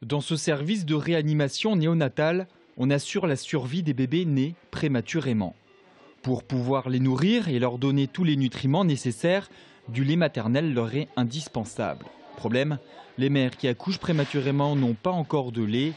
Dans ce service de réanimation néonatale, on assure la survie des bébés nés prématurément. Pour pouvoir les nourrir et leur donner tous les nutriments nécessaires, du lait maternel leur est indispensable. Problème, les mères qui accouchent prématurément n'ont pas encore de lait.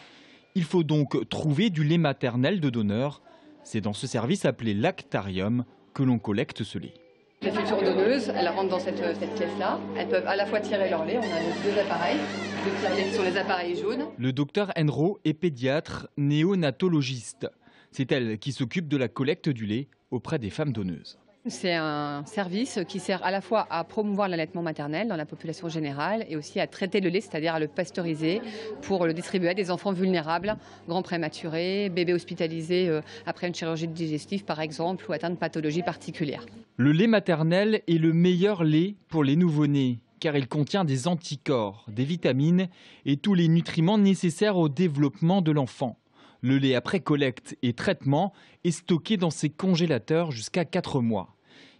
Il faut donc trouver du lait maternel de donneur. C'est dans ce service appelé lactarium que l'on collecte ce lait. Les futures donneuses, elles rentrent dans cette pièce-là. Elles peuvent à la fois tirer leur lait, on a nos deux appareils, de tire-lait qui sont les appareils jaunes. Le docteur Enro est pédiatre néonatologiste. C'est elle qui s'occupe de la collecte du lait auprès des femmes donneuses. C'est un service qui sert à la fois à promouvoir l'allaitement maternel dans la population générale et aussi à traiter le lait, c'est-à-dire à le pasteuriser pour le distribuer à des enfants vulnérables, grands prématurés, bébés hospitalisés après une chirurgie digestive par exemple ou atteints de pathologies particulières. Le lait maternel est le meilleur lait pour les nouveau-nés car il contient des anticorps, des vitamines et tous les nutriments nécessaires au développement de l'enfant. Le lait après collecte et traitement est stocké dans ces congélateurs jusqu'à 4 mois.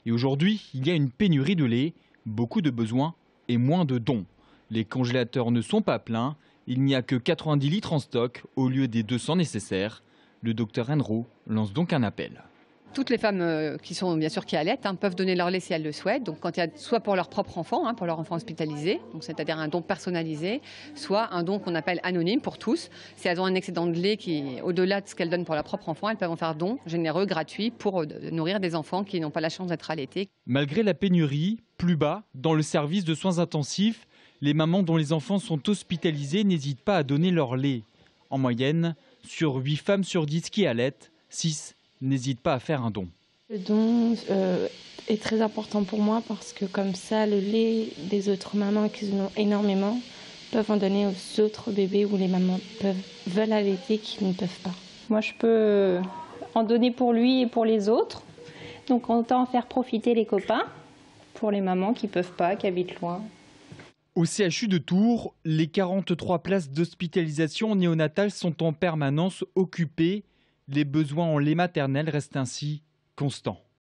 Et aujourd'hui, il y a une pénurie de lait, beaucoup de besoins et moins de dons. Les congélateurs ne sont pas pleins, il n'y a que 90 litres en stock au lieu des 200 nécessaires. Le docteur Enro lance donc un appel. Toutes les femmes qui allaitent peuvent donner leur lait si elles le souhaitent. Donc quand il y a soit pour leur propre enfant, pour leur enfant hospitalisé, donc c'est-à-dire un don personnalisé, soit un don qu'on appelle anonyme pour tous. Si elles ont un excédent de lait qui est au-delà de ce qu'elles donnent pour leur propre enfant, elles peuvent en faire don généreux, gratuit pour nourrir des enfants qui n'ont pas la chance d'être allaités. Malgré la pénurie, plus bas, dans le service de soins intensifs, les mamans dont les enfants sont hospitalisés n'hésitent pas à donner leur lait. En moyenne, sur 8 femmes sur 10 qui allaitent, 6 n'hésite pas à faire un don. Le don est très important pour moi parce que comme ça, le lait des autres mamans qui en ont énormément peuvent en donner aux autres bébés où les mamans veulent allaiter qui ne peuvent pas. Moi, je peux en donner pour lui et pour les autres. Donc, autant en faire profiter les copains pour les mamans qui ne peuvent pas, qui habitent loin. Au CHU de Tours, les 43 places d'hospitalisation néonatale sont en permanence occupées. Les besoins en lait maternel restent ainsi constants.